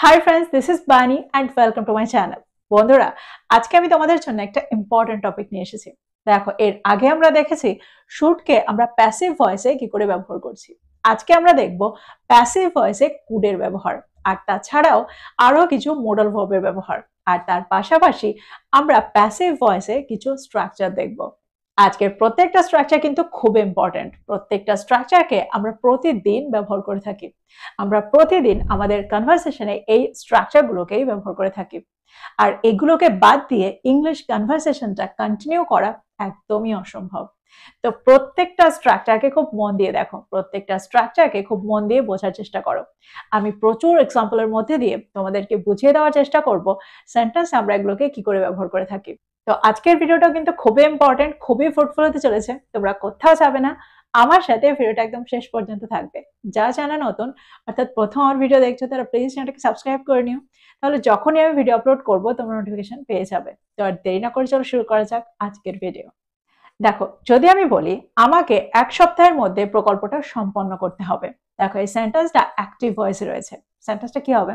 Hi friends, this is বানি and welcome to my channel. বন্ধুরা, আজকে আমি তোমাদের জন্য একটা ইম্পর্টেন্ট টপিক নিয়ে এসেছি। দেখো, এর আগে আমরা দেখেছি শুডকে আমরা প্যাসিভ ভয়েসে কি করে ব্যবহার করছি। আজকে আমরা দেখব প্যাসিভ ভয়েসে কুডের ব্যবহার, আর তাছাড়াও আরো কিছু মোডাল ভার্বের ব্যবহার, আর তার পাশাপাশি আমরা প্যাসিভ ভয়েসে কিছু স্ট্রাকচার দেখব। আজকের প্রত্যেকটা স্ট্রাকচার কিন্তু খুব ইম্পর্টেন্ট। প্রত্যেকটা স্ট্রাকচারকে আমরা প্রতিদিন ব্যবহার করে থাকি। আমরা প্রতিদিন আমাদের কনভারসেশনে এই স্ট্রাকচারগুলোকেই ব্যবহার করে থাকি, আর এগুলোকে বাদ দিয়ে ইংলিশ কনভারসেশনটা কন্টিনিউ করা একদমই অসম্ভব। তো প্রত্যেকটা স্ট্রাকচারকে খুব মন দিয়ে দেখো, প্রত্যেকটা স্ট্রাকচারকে খুব মন দিয়ে বোঝার চেষ্টা করো। আমি প্রচুর এক্সাম্পলের মধ্যে দিয়ে তোমাদেরকে বুঝিয়ে দেওয়ার চেষ্টা করব সেন্টেন্স আমরা এগুলোকে কি করে ব্যবহার করে থাকি। তো আজকের ভিডিওটা কিন্তু খুবই ইম্পর্টেন্ট, খুবই ফ্রুটফুল হতে চলেছে। তোমরা কোথাও যাবে না, আমার সাথে ভিডিওটা একদম শেষ পর্যন্ত থাকবে। যা চ্যানেল নতুন, অর্থাৎ প্রথম আমার ভিডিও দেখছো, তারা প্লিজ চ্যানেলটাকে সাবস্ক্রাইব করে নিও। তাহলে যখনই আমি ভিডিও আপলোড করবো তোমরা নোটিফিকেশন পেয়ে যাবে। তো আর দেরি না করে চলো শুরু করা যাক আজকের ভিডিও। দেখো, যদি আমি বলি আমাকে এক সপ্তাহের মধ্যে প্রকল্পটা সম্পন্ন করতে হবে, দেখো এই সেন্টেন্সটা অ্যাক্টিভ ভয়েসে রয়েছে। সেন্টেন্সটা কি হবে?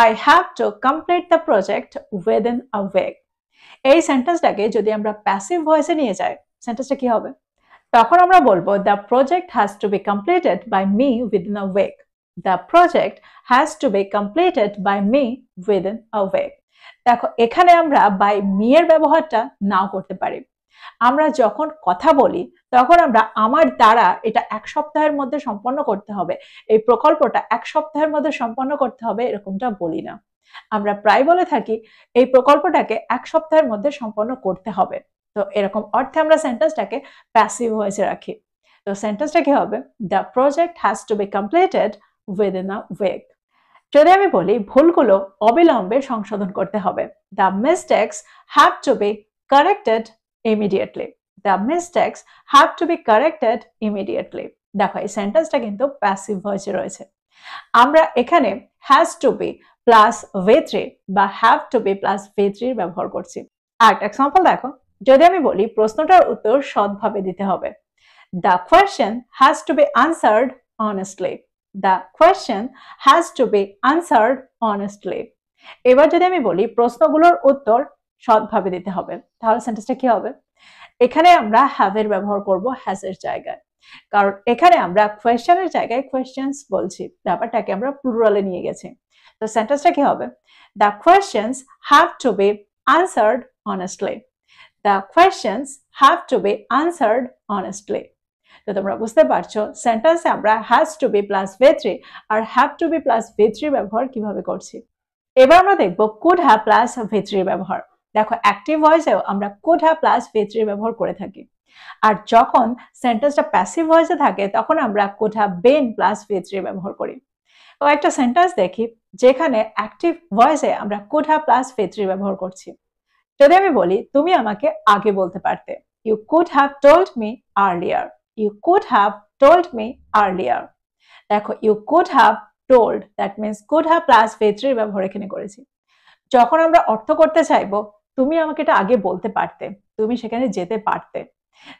I have to complete the project within a week. এই সেন্টেন্সটাকে যদি আমরা প্যাসিভ ভয়েসে নিয়ে যাই, সেন্টেন্সটা কি হবে? তখন আমরা বলবো the project has to be completed by me within a week. The project has to be completed by me within a week. দেখো, এখানে আমরা বাই মি এর ব্যবহারটা নাও করতে পারি। আমরা যখন কথা বলি তখন আমরা আমার দ্বারা এটা এক সপ্তাহের মধ্যে সম্পন্ন করতে হবে, এই প্রকল্পটা এক সপ্তাহের মধ্যে সম্পন্ন করতে হবে, এরকমটা বলি না। আমরা প্রায় বলে থাকি এই প্রকল্পটাকে এক সপ্তাহের মধ্যে সম্পন্ন করতে হবে। তো এরকম অর্থে আমরা সেন্টেন্সটাকে প্যাসিভ ভয়েসে রাখি। তো সেন্টেন্সটা কি হবে? The project has to be completed within a week. যদি আমি বলি ভুলগুলো অবিলম্বে সংশোধন করতে হবে, the mistakes have to be corrected immediately. The mistakes have to be corrected immediately. দেখো, এই সেন্টেন্সটা কিন্তু প্যাসিভ ভয়েসে রয়েছে। আমরা এখানে has to be plus V3 বা have to be plus V3 ব্যবহার করছি। আর একটা এক্সাম্পল দেখো, যদি আমি বলি প্রশ্নটার উত্তর সৎভাবে দিতে হবে, the question has to be answered honestly. The question has to be answered honestly. এবার যদি আমি বলি প্রশ্নগুলোর উত্তর সৎভাবে দিতে হবে, তাহলে সেন্টেন্সটা কি হবে? এখানে আমরা হ্যাভ এর ব্যবহার করব হ্যাজ এর জায়গায়, কারণ এখানে আমরা কোয়েশ্চেনের জায়গায় কোয়েশ্চেন্স বলছি, ব্যাপারটাকে আমরা প্লুরালে নিয়ে গেছি। তো সেন্টেন্সটা কি হবে? The questions have to be answered honestly. The questions have to be answered honestly. তো তোমরা বুঝতে পারছো সেন্টেন্সে আমরা has to be plus V3 আর have to be plus V3 ব্যবহার কিভাবে করছি। এবার আমরা দেখব কুড হ্যাভ প্লাস V3 ব্যবহার। দেখো, অ্যাক্টিভ ভয়েসেও আমরা কুড হ্যাভ প্লাস V3 ব্যবহার করে থাকি, আর যখন সেন্টেন্সটা প্যাসিভ ভয়েসে থাকে তখন আমরা could have been plus V3 ব্যবহার করি। তো একটা সেন্টেন্স দেখি যেখানে অ্যাক্টিভ ভয়েসে আমরা কুড হ্যাভ প্লাস V3 ব্যবহার করছি। যদি আমি বলি তুমি আমাকে আগে বলতে পারতে, you could have told me earlier. You could have told me earlier. দেখো, you could have told, that means could have plus V3 ব্যবহার এখানে করেছি। যখন আমরা অর্থ করতে চাইবো তুমি আমাকে এটা আগে বলতে পারতে, তুমি সেখানে যেতে পারতে,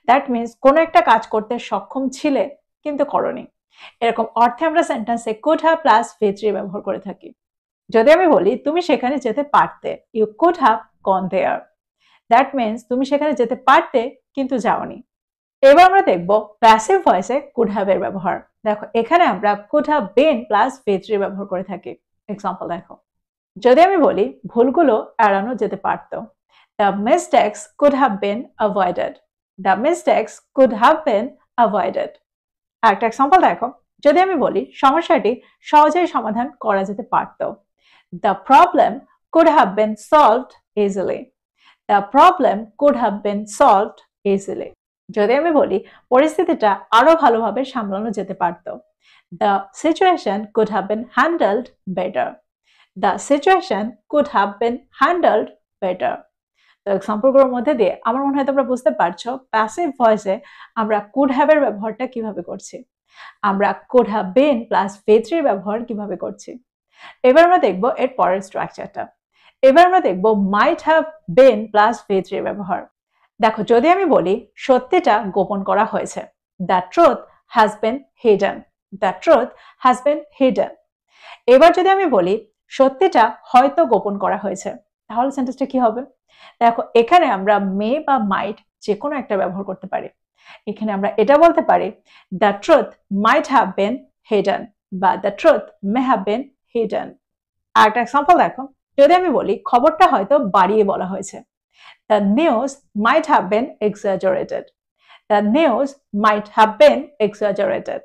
দ্যাট মিনস কোনো একটা কাজ করতে সক্ষম ছিলে কিন্তু করনি, এরকম অর্থে আমরা সেন্টেন্সে কুড হ্যাভ প্লাস V3 ব্যবহার করে থাকি। যদি আমি বলি তুমি সেখানে যেতে পারতে, you could have gone there, that means তুমি সেখানে যেতে পারতে কিন্তু যাওনি। এবার আমরা দেখব প্যাসিভ ভয়েসে কুড হ্যাভ এর ব্যবহার। দেখো, এখানে আমরা could have been plus V3 ব্যবহার করে থাকি। এক্সাম্পল দেখো, যদি আমি বলি ভুলগুলো এড়ানো যেতে পারত, the mistakes could have been avoided. The mistakes could have been avoided. একটা এক্সাম্পল দেখো, যদি আমি বলি সমস্যাটি সহজেই সমাধান করা যেতে পারত, the problem could have been solved easily. The problem could have been solved easily. যদি আমি বলি পরিস্থিতিটা আরো ভালোভাবে সামলানো যেতে পারত, the situation could have been handled better. The situation could have been handled better. তো এক্সাম্পলগুলোর মধ্যে দিয়ে আমার মনে হয় তোমরা বুঝতে পারছো প্যাসিভ ভয়েসে আমরা কুড হ্যাভ এর ব্যবহারটা কিভাবে করছি, আমরা could have been plus V3 ব্যবহার কিভাবে করছি। এবার আমরা দেখবো এর পরের স্ট্রাকচারটা। এবার আমরা দেখবো মাইট হ্যাভ বিন প্লাস V3 ব্যবহার। দেখো, যদি আমি বলি সত্যিটা গোপন করা হয়েছে, the truth has been hidden. The truth has been hidden. এবার যদি আমি বলি সত্যিটা হয়তো গোপন করা হয়েছে। তাহলে সেন্টেন্সটা কি হবে? দেখো এখানে আমরা মে বা মাইট যে কোনো একটা ব্যবহার করতে পারি। এখানে আমরা এটা বলতে পারি the truth might have been hidden বা the truth may have been hidden. আর একটা এক্সাম্পল দেখো, যদি আমি বলি খবরটা হয়তো বাড়িয়ে বলা হয়েছে, the news mite have bin exaggerated. The news mite have bin exaggerated.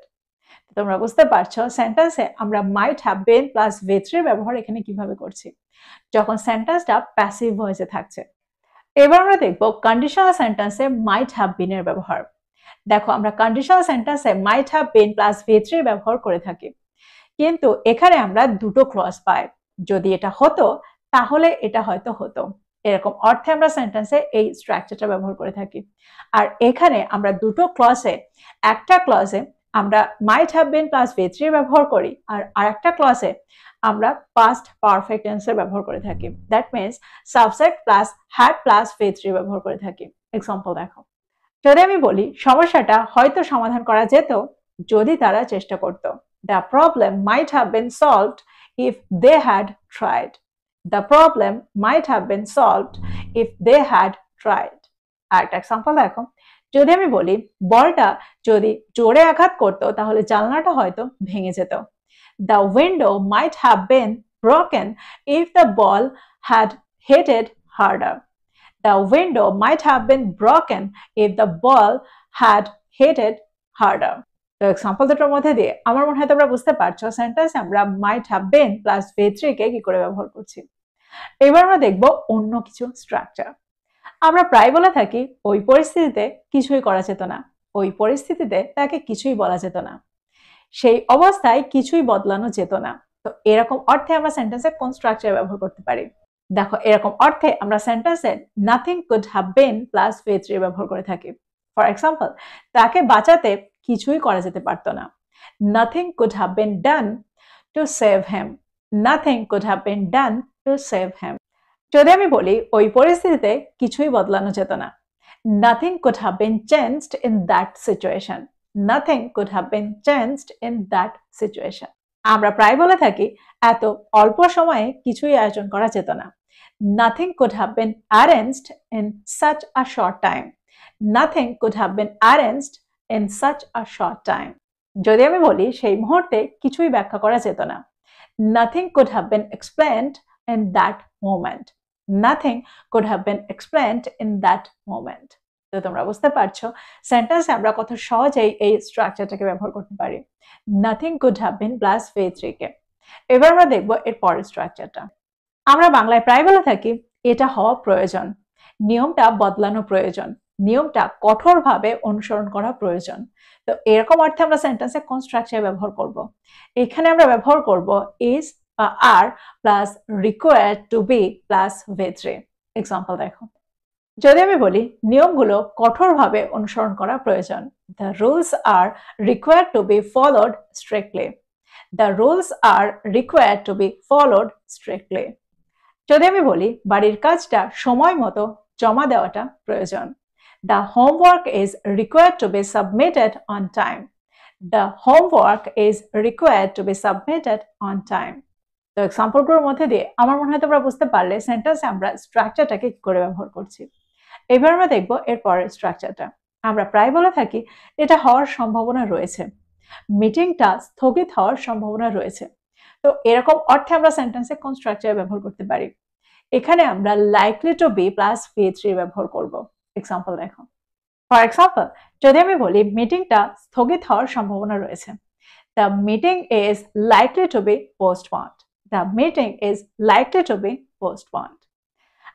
তোমরা বুঝতে পারছো সেন্টেন্সে আমরা মাইট হ্যাভ বিন প্লাস V3 ব্যবহার এখানে কিভাবে করছি, যখন সেন্টেন্সটা প্যাসিভ ভয়েসে থাকছে। এবার আমরা দেখবো কন্ডিশনাল সেন্টেন্সে মাইট হ্যাভ বিন এর ব্যবহার। দেখো আমরা কন্ডিশনাল সেন্টেন্সে মাইট হ্যাভ বিন প্লাস V3 ব্যবহার করে থাকি, কিন্তু এখানে আমরা দুটো ক্লজ পাই। যদি এটা হতো তাহলে এটা হয়তো হতো, এরকম অর্থে আমরা সেন্টেন্সে এই স্ট্রাকচারটা ব্যবহার করে থাকি। আর এখানে আমরা দুটো ক্লজে, একটা ক্লজে আমরা মাইট হ্যাভ বিন প্লাস V3 ব্যবহার করি, আর আরেকটা ক্লজে আমরা পাস্ট পারফেক্ট টেন্সের ব্যবহার করে থাকি। That means subject plus had plus V3 ব্যবহার করে থাকি। এক্সাম্পল দেখো, যদি আমি বলি সমস্যাটা হয়তো সমাধান করা যেত যদি তারা চেষ্টা করত। The problem might have been solved if they had tried. The problem might have been solved if they had tried. আরেকটা এক্সাম্পল দেখো, যদি আমি বলি বলটা যদি জোরে আঘাত করতো তাহলে জানলাটা হয়তো ভেঙে যেত। The window might have been broken if the ball had hit it harder. The window might have been broken if the ball had hit it harder. তো এক্সাম্পল দুটোর মধ্যে দিয়ে আমার মনে হয় তোমরা বুঝতে পারছো সেন্টেন্সে আমরা মাইট হ্যাভ বিন প্লাস V3 কে কি করে ব্যবহার করছি। এবার আমরা দেখব অন্য কিছু স্ট্রাকচার। আমরা প্রায় বলে থাকি ওই পরিস্থিতিতে কিছুই করা যেত না, ওই পরিস্থিতিতে তাকে কিছুই বলা যেত না, সেই অবস্থায় কিছুই বদলানো যেত না। তো এরকম অর্থে আমরা সেন্টেন্সে কোন স্ট্রাকচার ব্যবহার করতে পারি? দেখো এরকম অর্থে আমরা সেন্টেন্সে nothing could have been plus V3 ব্যবহার করে থাকি। ফর এক্সাম্পল, তাকে বাঁচাতে কিছুই করা যেতে পারতো না। Nothing could have been done to save him. Nothing could have been done to save him. যদি আমি বলি ওই পরিস্থিতিতে কিছুই বদলানো যেত না, Nothing could have been changed in that situation. Nothing could have been changed in that situation. আমরা প্রায় বলে থাকি এত অল্প সময়ে কিছুই আয়োজন করা যেত না। Nothing could have been arranged in such a short time. Nothing could have been arranged in such a short time. যদি আমি বলি সেই মুহূর্তে কিছুই ব্যাখ্যা করা যেত না, Nothing could have been explained in that moment. Nothing could have been explained in that moment. তো তোমরা বুঝতে পারছো সেন্টেন্সে আমরা কত সহজেই এই স্ট্রাকচারটাকে ব্যবহার করতে পারি, Nothing could have been plus V3 কে। এবার আমরা দেখব এর পরের স্ট্রাকচারটা। আমরা বাংলায় প্রায় বলে থাকি এটা হওয়া প্রয়োজন, নিয়মটা বদলানো প্রয়োজন, নিয়মটা কঠোরভাবে অনুসরণ করা প্রয়োজন। তো এরকম অর্থে আমরা সেন্টেন্সে কোন স্ট্রাকচার ব্যবহার করব? এখানে আমরা ব্যবহার করব is বা are plus required to be plus V3। Example দেখো, যদি আমি বলি নিয়মগুলো কঠোরভাবে অনুসরণ করা প্রয়োজন, The rules are required to be followed strictly. The rules are required to be followed strictly. যদি আমি বলি বাড়ির কাজটা সময় মতো জমা দেওয়াটা প্রয়োজন, The homework is required to be submitted on time. The homework is required to be submitted on time. তো এক্সাম্পলগুলোর মধ্যে দিয়ে আমার মনে হয় তোমরা বুঝতে পারলে সেন্টেন্সে আমরা স্ট্রাকচারটাকে কি করে ব্যবহার করছি। এবার আমরা দেখব এর পরের স্ট্রাকচারটা। আমরা প্রায় বলে থাকি এটা হওয়ার সম্ভাবনা রয়েছে, মিটিংটা স্থগিত হওয়ার সম্ভাবনা রয়েছে। তো এরকম অর্থে আমরা সেন্টেন্সে কোন স্ট্রাকচার ব্যবহার করতে পারি? এখানে আমরা likely to be plus V3 ব্যবহার করব। এক্সাম্পল দেখো, ফর এক্সাম্পল যদি আমি বলি মিটিংটা স্থগিত হওয়ার সম্ভাবনা রয়েছে, The meeting is likely to be postponed. The meeting is likely to be postponed.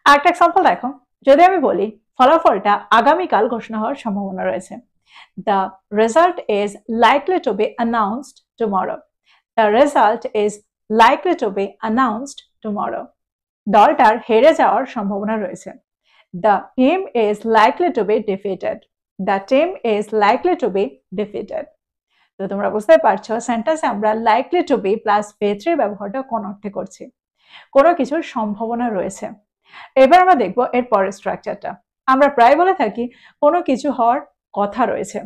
আরেকটা এক্সাম্পল দেখো, যদি আমি বলি ফলাফলটা আগামীকাল ঘোষণা হওয়ার সম্ভাবনা রয়েছে, The result is likely to be announced tomorrow. The result is likely to be announced tomorrow. দলটার হেরে যাওয়ার সম্ভাবনা রয়েছে, The team is likely to be defeated. The team is likely to be defeated. তো তোমরা বুঝতে পারছো সেন্টেন্সে আমরা likely to be plus V3 ব্যবহারটা কোন অর্থে করছি, কোনো কিছুর সম্ভাবনা রয়েছে। এবার আমরা দেখব এর পরের স্ট্রাকচারটা। আমরা প্রায় বলে থাকি কোনো কিছু হওয়ার কথা রয়েছে,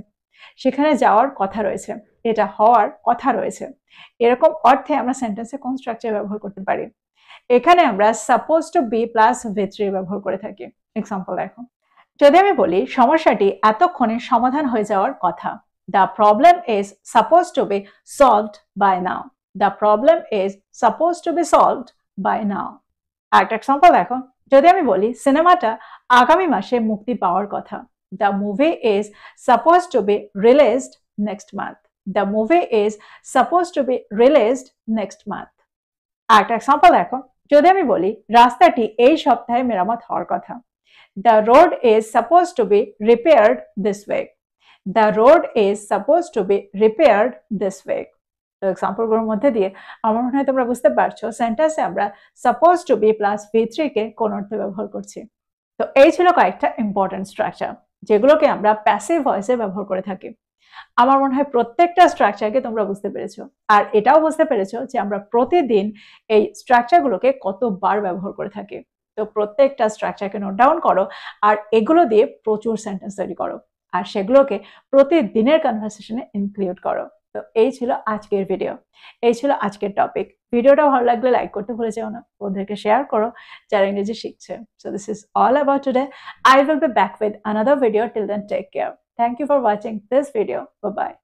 সেখানে যাওয়ার কথা রয়েছে। এটা হওয়ার কথা রয়েছে, এরকম অর্থে আমরা সেন্টেন্সে কোন স্ট্রাকচার ব্যবহার করতে পারি? এখানে আমরা suppose to be plus V3 ব্যবহার করে থাকি। এক্সাম্পল দেখো, যদি আমি বলি সমস্যাটি এতক্ষণে সমাধান হয়ে যাওয়ার কথা, the problem is suppose to be solved by now. The problem is suppose to be solved by now. আরেকটা এক্সাম্পল দেখো, যদি আমি বলি সিনেমাটা আগামী মাসে মুক্তি পাওয়ার কথা, the movie is suppose to B released next month. The movie is suppose to B released next month. আরেকটা এক্সাম্পল দেখো, যদি আমি বলি রাস্তাটি এই সপ্তাহে মেরামত হওয়ার কথা, the road is suppose to be repaired this week. The road is suppose to be repaired this week. তো এক্সাম্পলগুলোর মধ্যে দিয়ে আমার মনে হয় তোমরা বুঝতে পারছো সেন্টেন্সে আমরা suppose to be plus V3 কে কোন অর্থে ব্যবহার করছি। তো এই ছিল কয়েকটা ইম্পর্টেন্ট স্ট্রাকচার যেগুলোকে আমরা প্যাসিভ ভয়েসে ব্যবহার করে থাকি। আমার মনে হয় প্রত্যেকটা স্ট্রাকচারকে তোমরা বুঝতে পেরেছো, আর এটাও বুঝতে পেরেছো যে আমরা প্রতিদিন এই স্ট্রাকচারগুলোকে কতবার ব্যবহার করে থাকি। তো প্রত্যেকটা স্ট্রাকচারকে নোট ডাউন করো আর এগুলো দিয়ে প্রচুর সেন্টেন্স তৈরি করো আর সেগুলোকে প্রতিদিনের কনভারসেশনে ইনক্লুড করো। তো এই ছিল আজকের ভিডিও, এই ছিল আজকের টপিক। ভিডিওটা ভালো লাগলে লাইক করতে ভুলে যেও না, ওদেরকে শেয়ার করো যারা ইংরেজি শিখছে। So this is all about today. I will be back with another video. Till then, take care. Thank you for watching this video. Bye-bye.